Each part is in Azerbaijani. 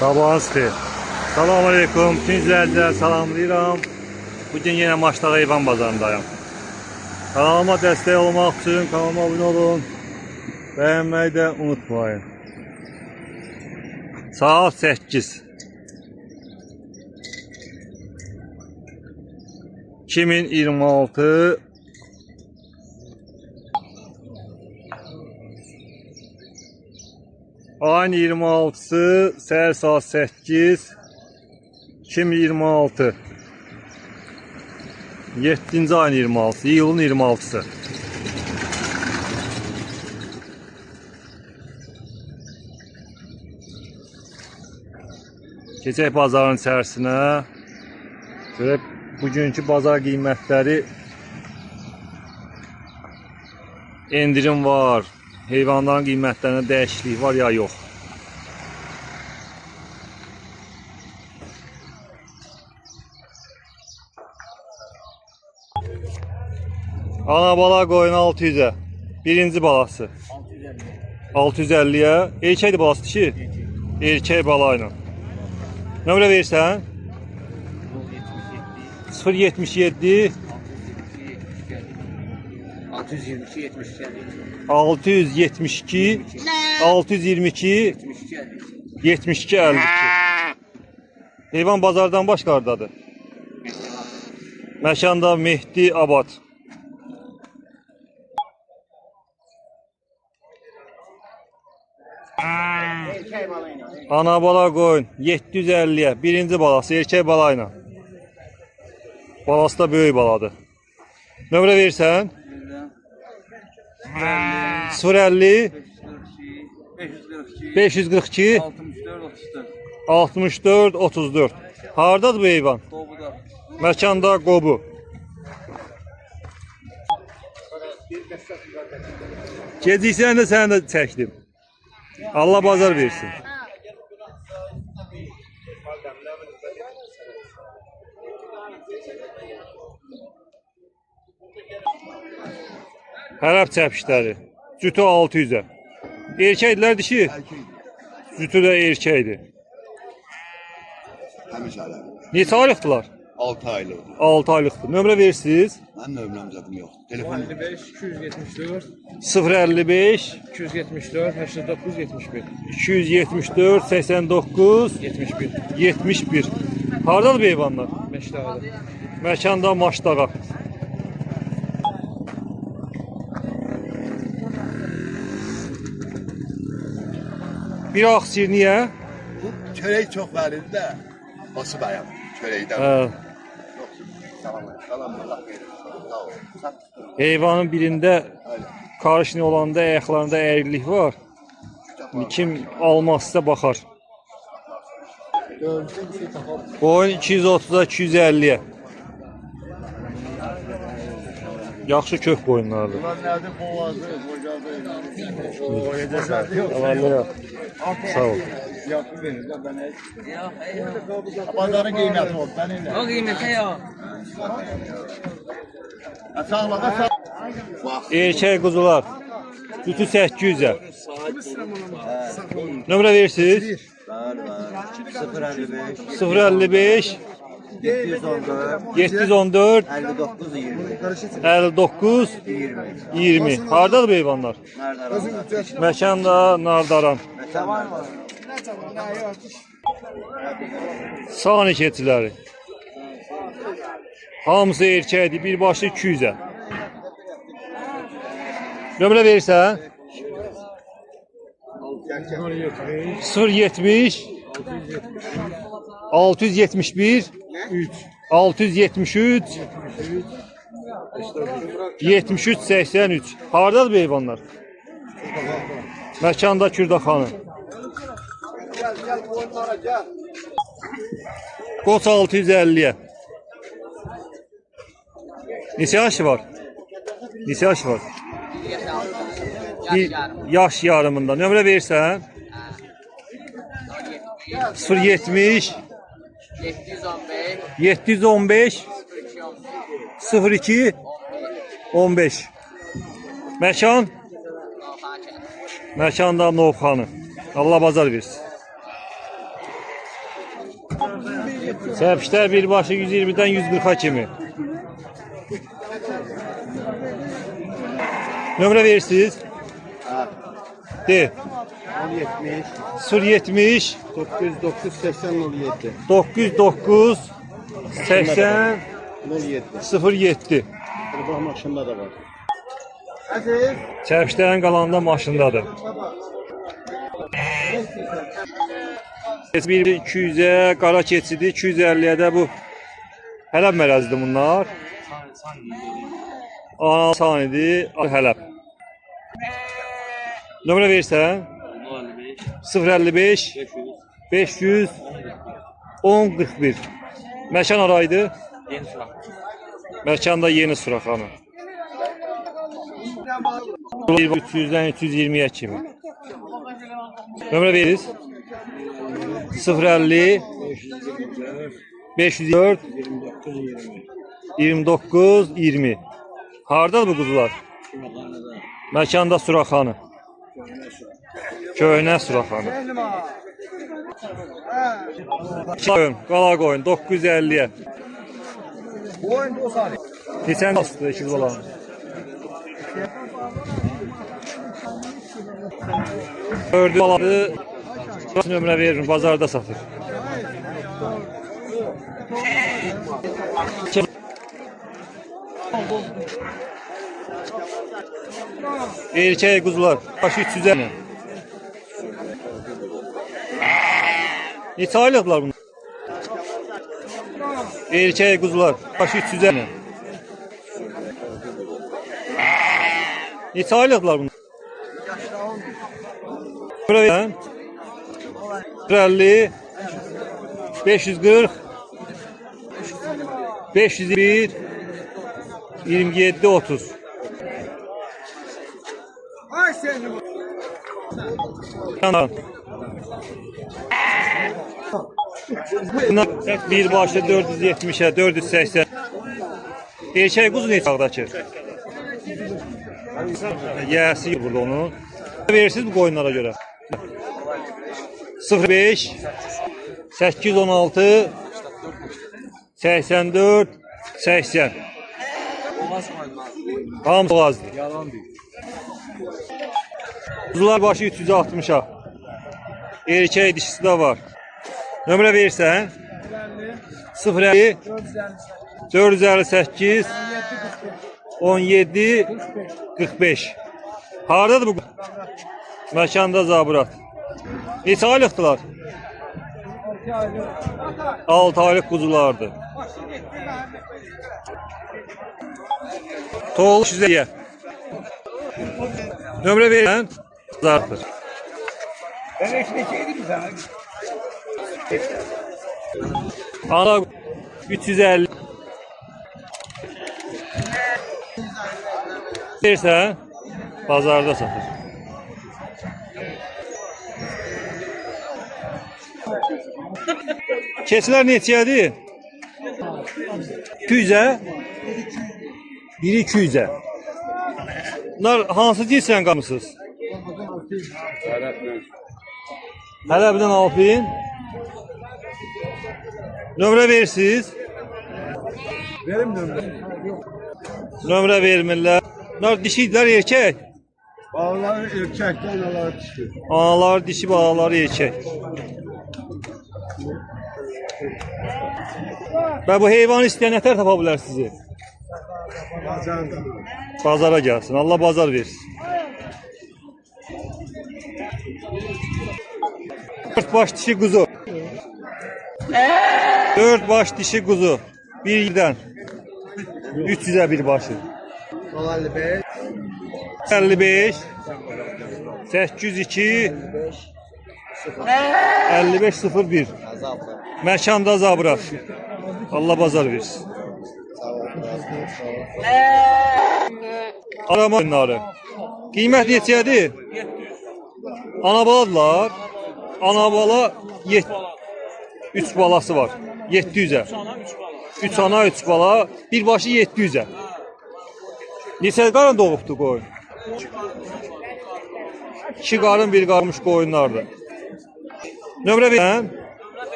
Sabahınız xeyir. Salam aleyküm. Bütün izləyicilər salamlayıram. Bugün yine Maçdağı heyvan bazarındayım. Kanalıma dəstək olmaq üçün kanalıma abunə olun. Bəyənməyi də unutmayın. Saat 8. 2026 ayın 26'sı səhər saat 8 2026 7. ayın 26'sı iyulun 26'sı. Keçək bazarın içərisinə. Görək bugünkü bazar qiymətləri, endirim var, heyvanların qiymətlərində dəyişiklik var ya yox. Ana bala qoyun 600'ə. Birinci balası. 650'yə. Erkəkdir balası ki? Erkək balayla. Nömrə verirsən? 077 622 622 72 52. Heyvan bazardan başqardadır. Məkanda Mehdi Abad. Ana bala qoyun 750'yə. Birinci balası erkək balayla. Balası da böyük baladır. Nömrə verirsən? 050 542 64 34. Hardadır bu heyvan? Məkanda Qobu. Geciksən də səni də çəkdim. Allah bazar versin. Hərəb çəpişləri. Cütü 600'ə. Erkəkdirlər dişi? Cütü də erkəkdir. Neçə aylıqdılar? 6 aylık. 6 aylıqdır. Nömrə verirsiniz? Ben nömrəm zaten yok. Telefon 55 274 055 274 89 71 274 89 71 71. Hardadır bu heyvanlar? Məşdağda. Məkanda Maçdağa. Bir aksir niye? bu çörek çok verildi de. Basıp ayağım. Çöreği de. Salam. Salam. Allah verir. Sağ ol. Heyvanın birinde karışını olanda ayaklarında eğrilik var. Kim almazsa bakar. Boyun 230'a 250'ye. Yaxşı kök boyunlardır. Bunlar nerede boğazı, bocadı. O yedesel yok. Allah'a sağ ol. Yapı verir de ben hiç. Pazarın kıymeti oldu. Ben öyle. O kıymete yok. Sağla da sağ. Erkək quzular. Cütü 800'e. Nömrə verirsiniz? Var. 055 055 714 714 59 20. 59 20. Hardadır bu heyvanlar? Məkanda Nardaran. Sağ keçiləri. Hamısı erkəkdir. Bir başı 200'e. Nömrə verirsən? 070 671 673 73 83. Hardadır bu heyvanlar? Məkanda Kürdaxanı. Qoç 650'ye. Neçə yaşı var? Neçə yaşı var? Yaş yarımında. Nömrə verirsən? 070 715 02 15. Məkan? Məkanda Novxanı. Allah bazar versin. Səpişlər birbaşa 120-dən 140-a kimi. Nömrə verirsiniz? De. 070 909 80 07. 909 80 07. 07. Bu maşında da var. Çərpişlərin qalanında maşındadır. 200'e qara keçidi, 250'ye də bu Hələb mərəzidir bunlar. Ana sanidir, Hələb. Nömrə verirsən? 055 500 1041. Məkan araydı? Məkanda Yeni Suraxanı. 300'dən 320'ye kimi. Nömrə veririz? 050 504 29 20. Hardadır bu quzular? Məkanda Suraxanı. Köhnə Suraxanı. Qala qoyun 950'ye. Keçən asıdır ekiz balanı. Gördüğü balanı nömrə veririm, bazarda satır. Erkək quzular, başı 350. Neçə aylıqlar bunlar? Erkək quzular, başı 350. Neçə aylıqlar bunlar? Buraya 50 540 501 27 30. Bir başı 470'e 480. Erkek kuzu ne çağdakı? Yəsi burada onu. Verirsiniz bu koyunlara göre. 05 816 84 80. Hamısı azdır. Yalan değil. Kuzular başı 360'a. Erkek dişisi de var. Nömrə verirsən? 050 458 17 45. Hardadır bu? Məkanda Zabırat. Neçə aylıqdılar? 6 aylıq quzulardır. Toğlu sizə. Nömrə verirsən? Zartdır. Ana 350. Verirsən? Bazarda satır. Keçilər neçədir? 200'e? 1-200'e. Bunlar hansı cinsindən qalmısınız? Hələbdən Alpin. Nömrə verirsiniz? Verim nömrə. Nömrə vermirlər. Bunlar dişiydiler erkek. Bağları erkekten analar dişi. Analar dişi, bağları erkek. Və bu heyvanı istəyən nətər tapa bilər sizi? Bazarda. Bazara gəlsin. Allah bazar versin. 4 baş dişi kuzu. 4 baş dişi kuzu. Bir ildən. 300'e bir başı. 55 802 5501. Məkanda Zabırat. Allah bazar versin. Arama oyunları. Qiymət neçədir? Ana baladılar. Ana bala 3 balası var. 700'e. 3 ana 3 bala. Bir başı 700'e. Neçə qarın doğubdu qoyun? 2 qarın bir qarmış qoyunlardır. Nömrə verirsən?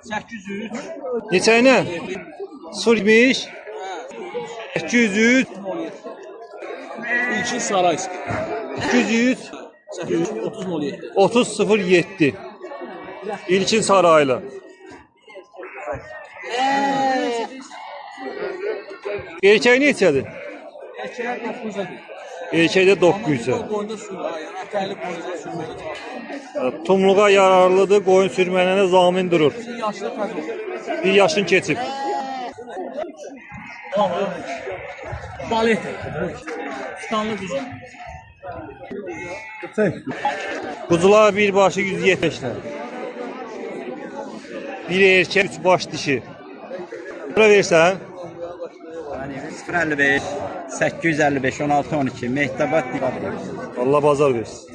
800. Neçə ilə? 070 800 İlkin Saraysk. 200 830 07. 3007 İlkin Saraylı. Erkək neçədir? Erkəklər 900. Erkəkdə 900. Boyunda sürmə, yəni ətərli boyunda sürməli. Tumluğa yararlıdır, qoyun sürməyinə zamin durur. Yaşlı təzə. Bir yaşın keçib. Balet. Stanlı quzu. Quzular birbaşı 170 lira. Bir erkək, 3 baş dişi. Bura versən? 055 855 16 12 Mehtabat Divadır. Allah bazar versin.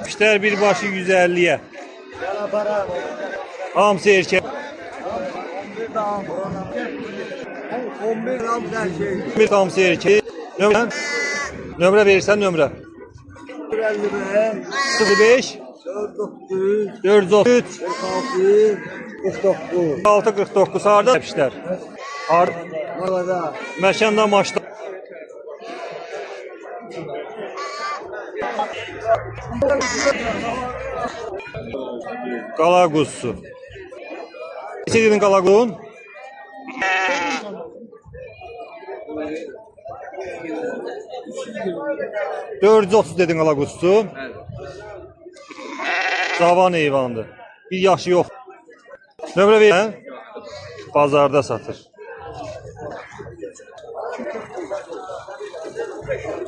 İşlər birbaşı 150'ye. Hamısı erkək. 11 gram her şey. Bir hamısı erkək. Nömrə? Nömrə verirsən nömrə. 05 49, 433 46, 49. 649 harda işlər? Orada. Məkanda maçda. Qala quzusu. Neçə dedin qala quzun? $430 dedin qala quzusu. Cavan heyvandır. Bir yaşı yox. Nömrə ver. Bazarda satır.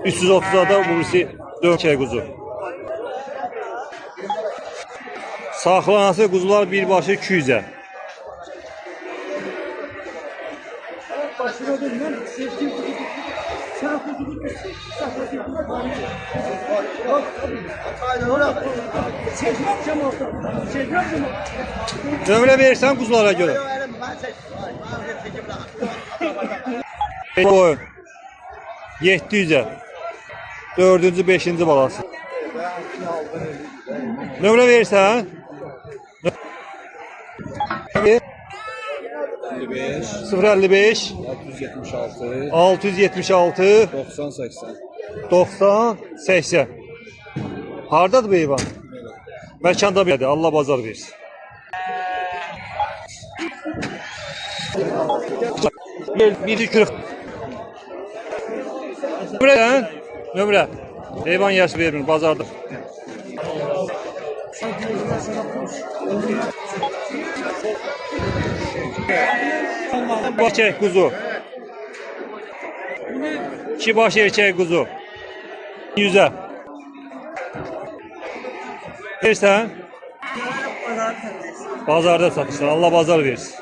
330'da birisi dönkək quzu. Saxlanası quzular birbaşı 200'e. Nömrə verirsən quzulara görə. Koyun. 700'e. 4-cü, 5-ci balası. Nömrə verirsən? 055 676 676 90 80. 90 80. Hardadır bu heyvan? Məkanda belədir. Allah bazar versin. Bir 40. Nömrə? Nömrə. Heyvan yaş vermir, bazardır. Erkek kuzu. 2 baş erkek kuzu. 100'e. Versen? Bazarda satışlar. Allah bazar versin.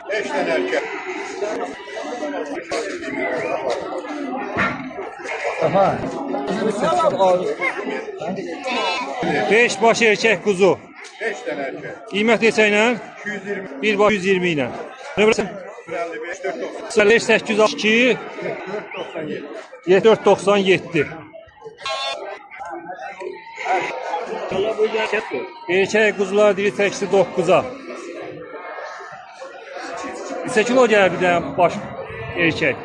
Beş tane erkek. Beş baş erkek kuzu. 5 tane erkek. Qiymət neçə ilə? 220, Bir baş 120 ilə. Nömrə 55, 490. 862 497. 7497. Erkək quzular diri təksi 9'a. Neçə kilo gəlir bir dənə baş erkək?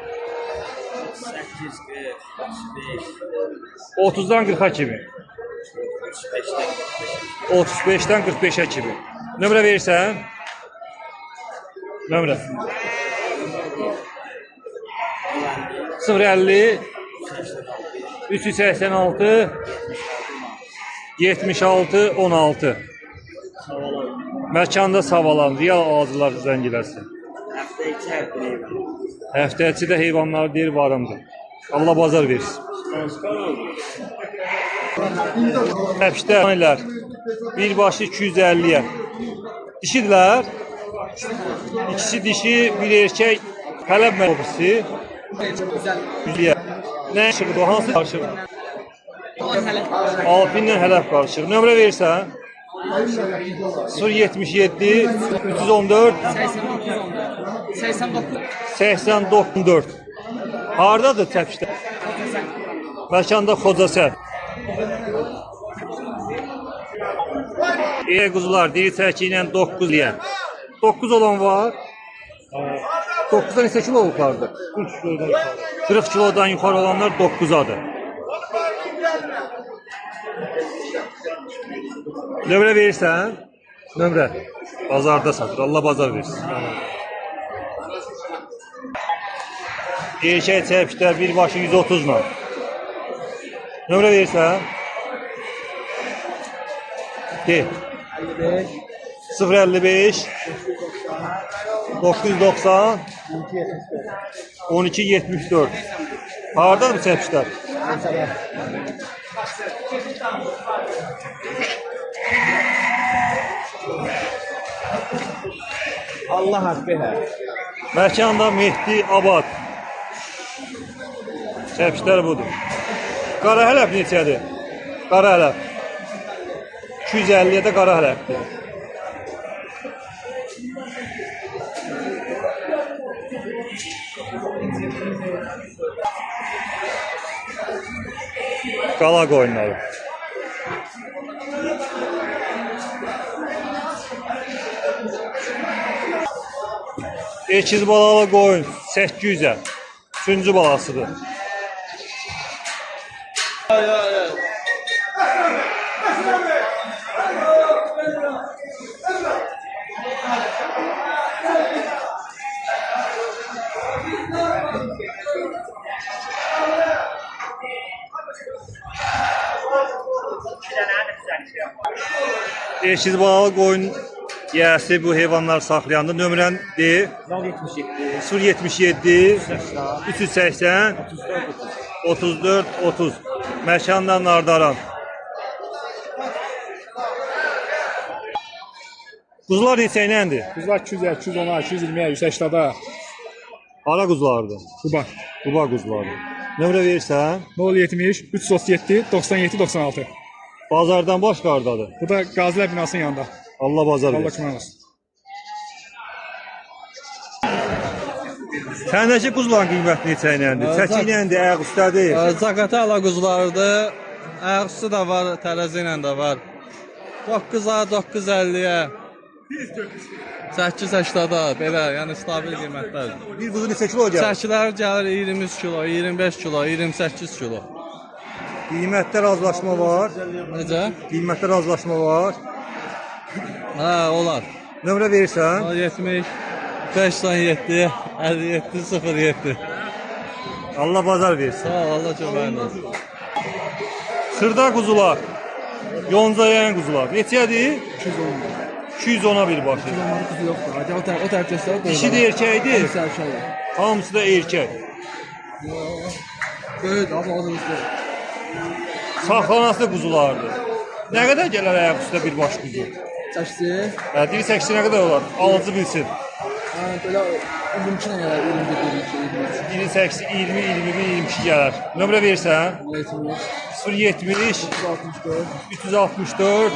30'dan 40'a kimi. 35'ten 45'e kimi. Nömrə verirsən? Nömrə. 050 386 76 16. Məkanda Savalan, Real Ağacılar Zəngiləsi. Həftə içi də heyvanlar deyir varımdır. Allah bazar versin. Həpşlər birbaşı 250'ye. Dişidirlər. İkisi dişi, bir erkek Hələb məlbisi. 100'ye. Nə işıqdır o? Hansı qarışıq? Alpinlə Hələb qarışıq. Nömrə verirsən? 077 314 89 Hardadır təpişlər? Məkanda Xocasər. Quzular diri çəki ilə 9 deyən. 9 olan var. 9-dan neçə kilo olublardı? 40 kilodan yuxarı olanlar 9-adır. Nömrə verirsən? Nömrə. Bazarda satır. Allah bazar versin. Erkək çəpişlər birbaşı 130 ilə. Nömrə verirsən? De. 055 990 1274. Hardadır bu çəpişlər? Allah haqqı hə. Məkanda Mehdi Abad. Çəpişlər budur. Qara hələb neçədir? Qara hələb 250-yə də qara hələbdir. Qala qoyunları. Ekiz balalı qoyun 800-ə. Üçüncü balasıdır. Eşiz balalı qoyun yiyəsi bu heyvanlar saxlayanda nömrən de 077 380 34 30 Məkandan Nardaran. Quzular neçə iləndir? Quzlar 200-ə, 210-a, 220-yə, 180-a. Hara quzulardır? Quba. Quba quzulardır. Nömrə verirsən? 070 337 97 96. Bazardan başqa hardadır? Bu da Qazilər binasının yanında. Allah bazar Allah versin. kömək olsun. Səndəki quzuların qiyməti neçə iləndir? Çəki iləndir, ayaq üstədir. Zaqatala quzulardır. Ayaqüstü də var, tərəzi ilə də var. 9-a, 950-yə. 8-8-da belə, yəni stabil qiymətlərdir. Bir quzu neçə kilo gəlir? Çəkilər gəlir 23 kilo, 25 kilo, 28 kilo. Qiymətdə razılaşma var. Necə? Qiymətdə razılaşma var. Hə, olar. Nömrə verirsən? 70 597 57 07. Allah bazar versin. Sağ ol, Allah köməyin olsun. Xırda quzular. Yonca yayın quzular. Neçədir? 210-a bir başı. Kilometr quzu yoxdur. O tərəf göstər. Dişi də erkəkdir. Sərşəyə. Hamısı da erkək. Böyük, az üstə. Saxlanası quzulardır. Nə qədər gələr ayaq üstə bir baş quzu? Çəkisi. Diri çəkisi nə qədər olar? Alıcı bilsin. Belə 22 nə gələr, 21, 22, 23. Diri çəkisi 20, 21, 22 gələr. Nömrə verirsən? 070 364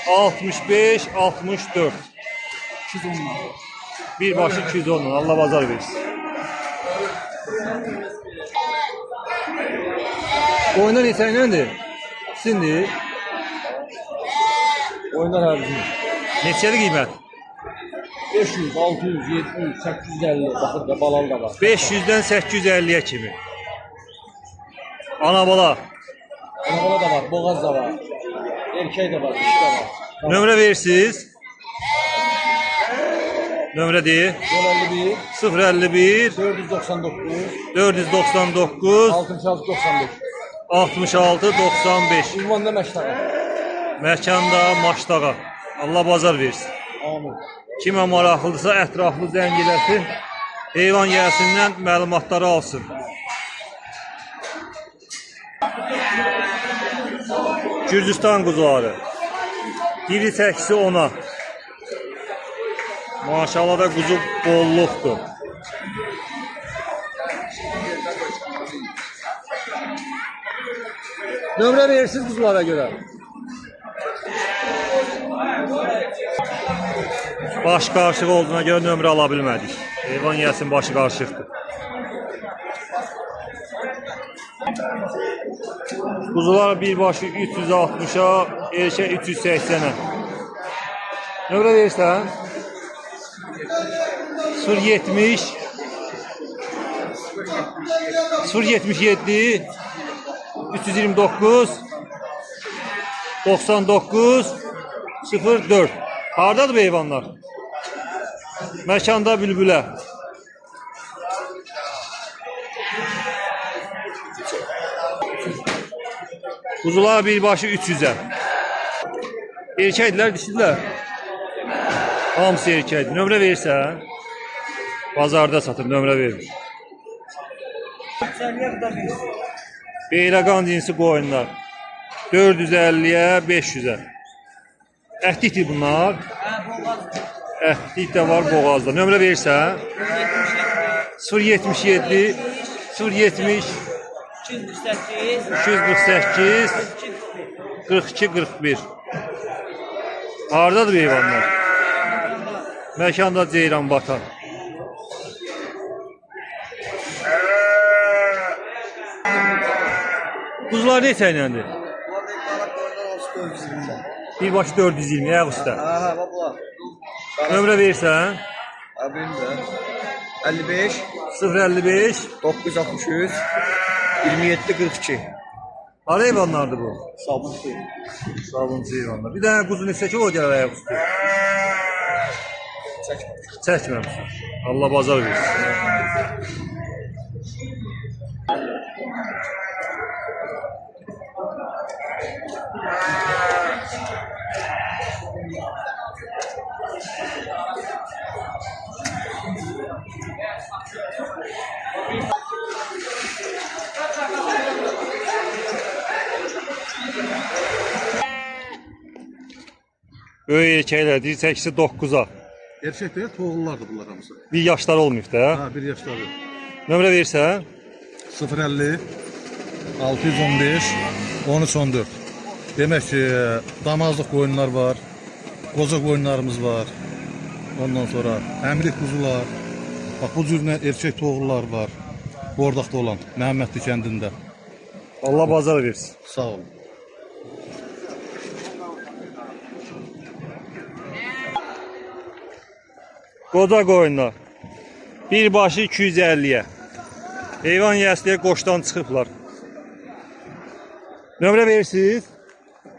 65 64. 210. Bir başı 210. Allah bazar versin. Oyunlar neçə iləndir? Sindir. Oyunlar hərbici. Neçədir qiymət? 500, 600, 700, 850, baxır da balalı da var. 500-dən 850-yə kimi. Ana bala. Anadolu da var, boğaz da var. Erkək də var, dişi də var. Nömrə verirsiniz. Nömrə deyil. 051, 051 499, 499 66, 95. 66 95. Ünvanda Məşdağa. Məkanda Maşdağa. Allah bazar versin. Amin. Kimə maraqlıdırsa ətraflı zəng eləsin. Heyvan yiyəsindən məlumatları alsın. Gürcüstan quzuları. Diri çəkisi 10-a. Maşallah da quzu bolluqdur. Nömrə verirsiniz quzulara görə. Baş qarışıq olduğuna görə nömrə ala bilmədik. Heyvan yiyəsinin başı qarışıqdır. Kuzular birbaşı 360'a, erkek 380'e. Nömrə verirsən? 070 077 329 99 04. Hardadır bu heyvanlar? Məkanda Bülbülə. Kuzular birbaşı 300'e. Erkəkdilər, dişidilər. Hamısı erkəkdir. Nömrə verirsən? Bazarda satır, nömrə verir. Beyləqan cinsi qoyunlar. 450'ye 500'e. Əhlikdir bunlar. Əhlik də var boğazda. Nömrə verirsən? 077 070 248 42 41. Hardadır bu heyvanlar? Məkanda Ceyran Batan. Kuzular ne səyləndir? Birbaşı 420, ayaq üstə. Aha, baba. Nömrə verirsən? Abim də 55 055 963 27 42. Hara heyvanlardır bu? Sabunçu. Sabunçu heyvanlar. Bir dənə quzu neçə kilo gələr ayaq üstə? Çəkməmişsin. Allah bazar versin. Böyük erkəklər deyir, 8'i 9'a. Erkek değil, toğullardır bunlar hamısı. Bir yaşlar olmayıb da. Ha, bir yaşları. Nömrə verirsən? 050 615 1314. Demek ki, damazlık koyunlar var, koza koyunlarımız var. Ondan sonra əmrik kuzular. Bak bu cür erkek toğullar var. Bordaqda olan, Məhəmmədli kəndində. Allah bazar versin. Sağ olun. Qoca qoyunlar. Birbaşı 250'ye. Heyvan yəsliyə qoşdan çıxıblar. Nömrə verirsiniz?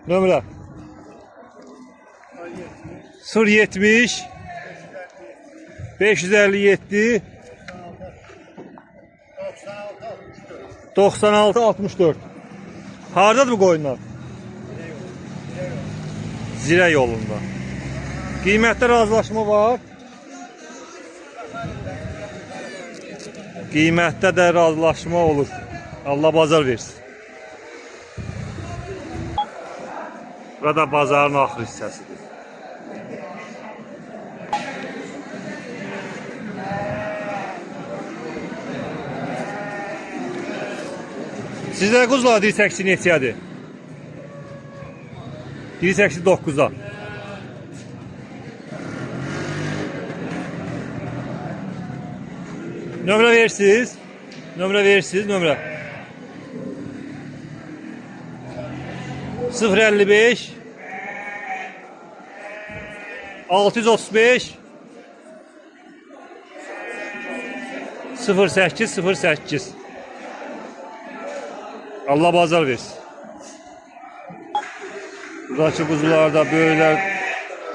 Nömrə. 070 557 96 64. Hardadır bu qoyunlar? Zirə yolunda. Qiymətdə razılaşma var. Qiymətdə də razılaşma olur. Allah bazar versin. Burada bazarın axır hissəsidir. Sizdə quzular dirsəksi neçədir? Dirsəksi 9'a. Nömrə verirsiniz? Nömrə verirsiniz, nömrə. 055 635 08 08. Allah bazar versin. Buradakı quzularda böyüklər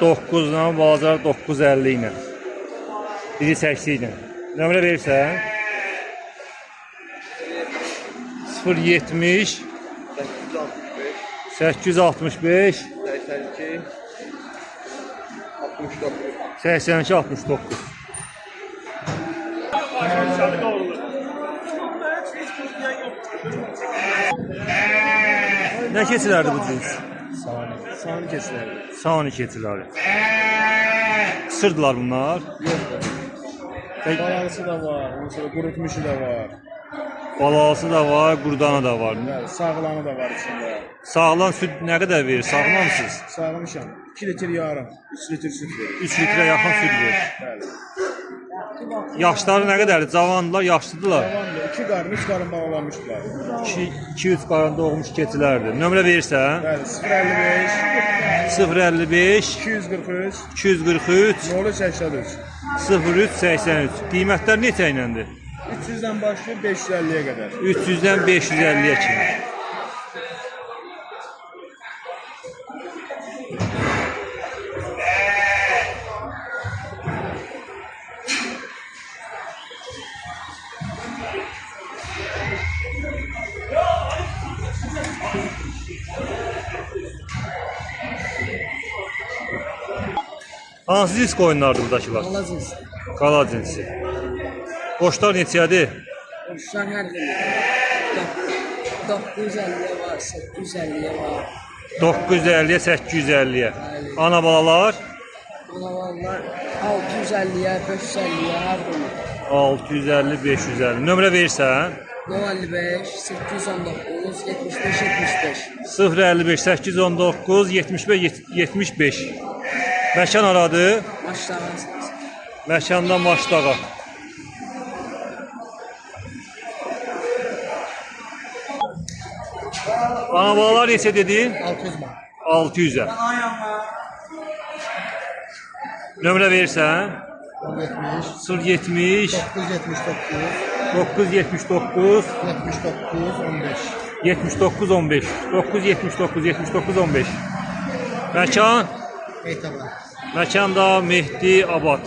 9 ilə, bazar 950 ilə. Biri 80 ilə. Nömrə verirsən? 070 865 82 69. Ne keçilərdi bu cins? Sani keçilərdi. Sani keçiləri. Kısırdılar bunlar. Balalısı da var, ondan sonra qurutmuşu da var. Balası da var, qurdanı da var. Bəli, sağlamı da var içində. Sağlam süt nə qədər verir? Sağlamsınız? Sağlamışam. 2 litr yarım, 3 litr süt verir. 3 litrə yaxın süt verir. Bəli. Yaşları nə qədərdir? Cavandılar, yaşlıdırlar. Tamamdır. 2 qarın, 3 qarın bağlamışdılar. 2-3 qaran doğmuş keçilərdir. Nömrə verirsən? Bəli, 055 055 243 243 0383. 0383. Qiymətlər neçə iləndir? 300-dən başlayıb 550-yə qədər. 300-dən 550-yə kimi. Hansı cins qoyunlardır buradakılar? Alacağız. Qala cinsi. Qoçlar neçədir? Kuşlar her gün. 950'ye var, 850'ye var. 950-yə, 850-yə. Ana balalar Balalar 650'ye, 550'ye her gün. 650, 550. Nömrə verirsən? 55, 819, 75, 75. 055 819 75 75. Məkan aradı. Başlarsınız. Məkanda Maçdağa. Ana balalar neçə dedin? 600 var. 600-ə. Nömrə verirsən? 70, 070 979, 979 79, 15. 79 15. 979 79 15. Məkan? Eytablar. Məkanda Mehdi Abad.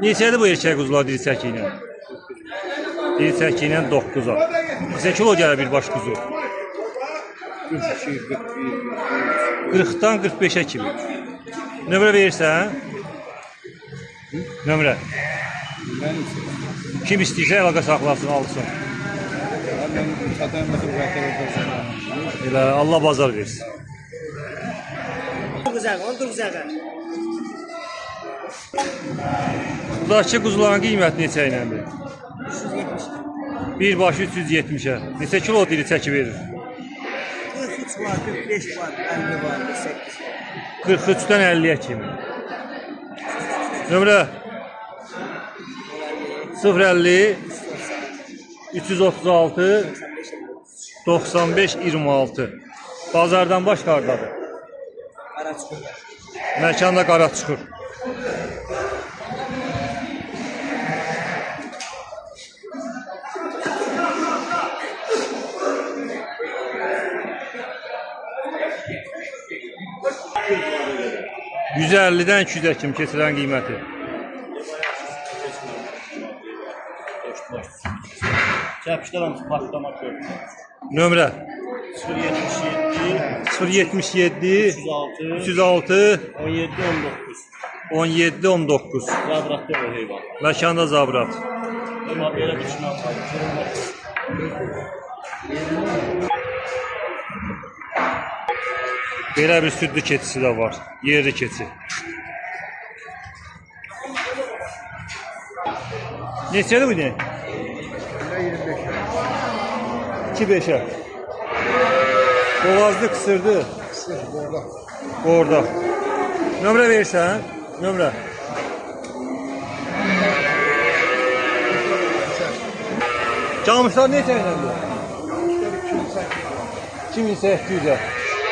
Neçədir bu erkək quzular diri çəki ilə? Diri çəki ilə 9-a. Neçə kilo gəlir bir baş quzu? 40-dan 45-ə kimi. Nömrə verirsən? Nömrə. Kim istəyirsə əlaqə saxlasın, alsın. Elə Allah bazar versin. Buradakı quzuların qiyməti neçə iləndir? 370. Bir başı 370-ə. Neçə kilo diri çəki verir? 43 var, 45 var, 50 var, 48 var. 43-dən 50-yə kimi. Nömrə 050 336 95 26. Bazardan baş qardadır. Qaraçuqur. Məkanda Qaraçuqur. %50-dən 200-ə kimi keçilən qiyməti. Çəpişlərəm partlamaq gördüm. Nömrə 077 077 306 17 19. 17 19. Zabratda o heyvan. Məkanda Zabrat. Amma belə bir şey var. Belə bir südlü keçisi də var. Yerli keçi. Neçədir bu ne? 2-5'e. Boğazlı kısırdı. Orada. Nömrə verirsən? Nömrə. Camışlar neçə iləndir? 2800'e.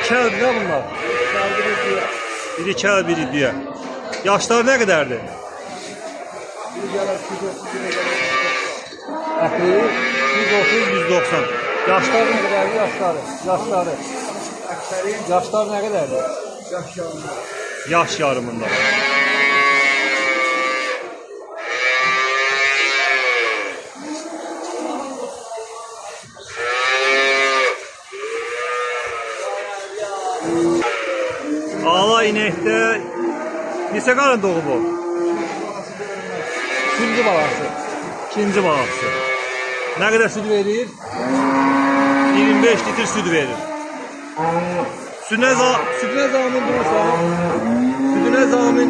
Kəl nə bunlar? Biri kəl, biri diye. Yaşları nə qədərdir? Əkli 130-190. Yaşları nə qədərdir? Yaşları. Yaşlar nə qədərdir? Yaş yarımında. Ala inəkdə neçə qarın doğub o? İkinci balası. İkinci balası. Nə qədər süd verir? 25 litr süd verir. Südünə zamin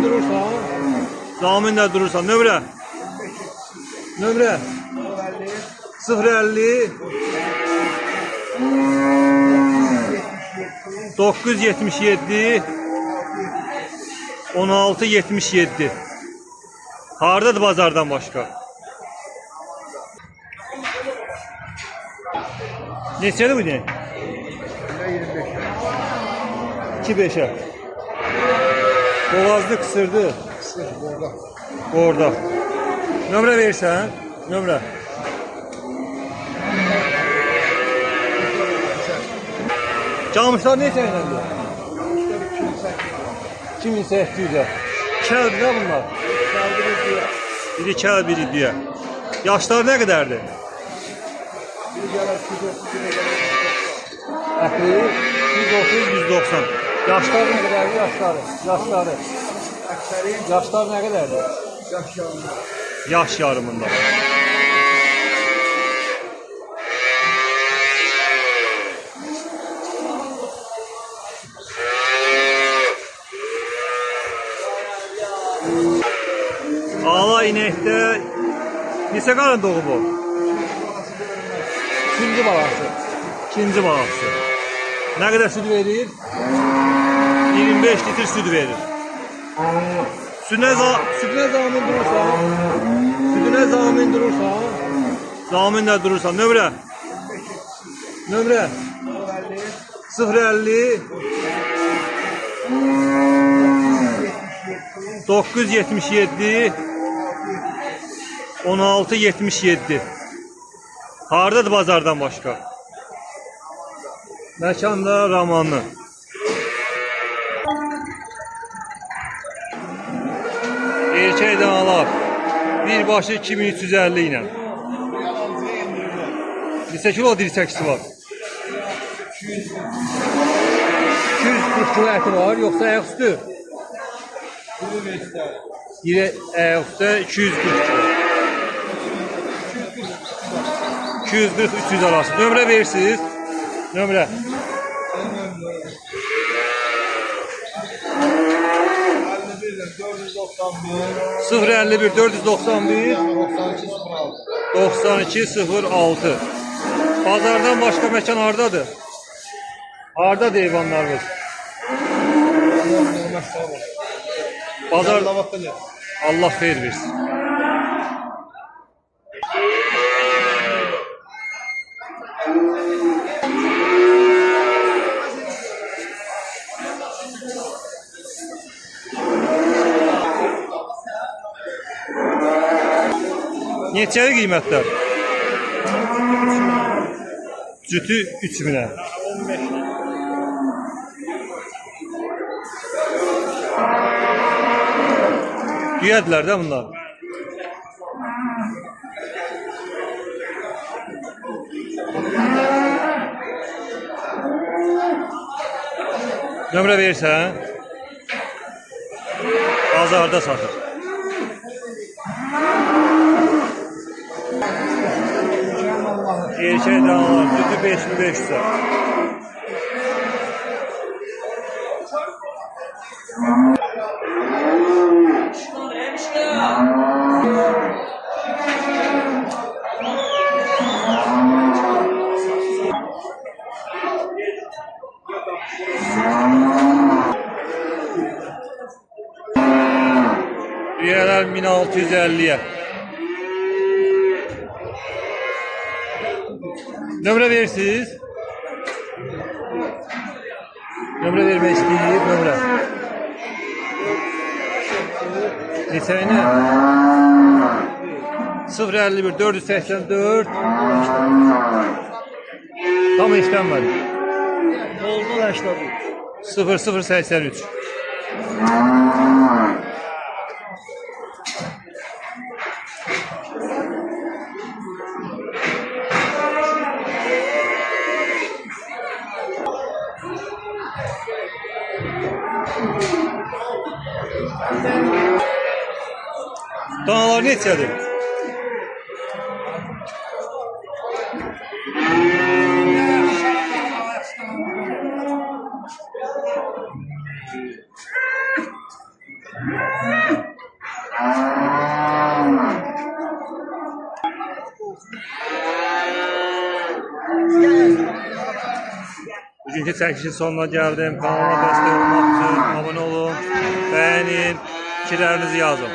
durursan, zaminlə durursan. Nömrə? Nömrə? 050 977 1677. Hardadır bazardan başqa? Neçədir bu ne? 2-5'e. Boğazlı kısırdı. Orada. Nömrə verirsən? Nömrə. Camışlar ne sənədir? 2800'e. Kəldir də bunlar. Biri kəl, biri diye. Yaşları ne kadardır? Əkli 130-190. Yaşları ne kadardır? Yaşları. Yaşlar ne kadardır? Yaş yarımında. Ağla inəkdə neçə qarın doğu bu? İkinci balası. İkinci balası. Ne kadar süt verir? 25 litre süt verir. Sütüne zamin durursan, zaminle durursan, nömrə? Nömrə? 050 977 1677. Hardadır bazardan başqa? Məkanda Ramanlı. Erkək danalar birbaşı 2350 ilə. Neçə kilo dirsəkisi var? 240 kilo əti var, yoxsa ayaqüstü? Ayaqüstü 240 kilo. 240-300 arası. Nömrə verirsiniz? Nömrə? Sıfır 51 491 9206. Bazardan başka mekan hardadır? Hardadır heyvanlarımız? Bazar Allah xeyir versin. Neçəli qiymətlər? Cütü 3000'e. Düyədirlər də bunlar. Nömrə verirsən? Bazarda satır. Erkək danalar, sütü 5500'e. Üyeler 1650'ye. Nömrə verirsiniz? Nömrə vermək istəyir, nömrə. Neçəyini? 051 484 tam işlənmədi. Oldu 83. 0083. Danalar neçədir? Bugünkü çəkilişin sonuna gəldim. Kanalıma dəstək olmaq üçün abunə olun, bəyənin, fikirlərinizi yazın.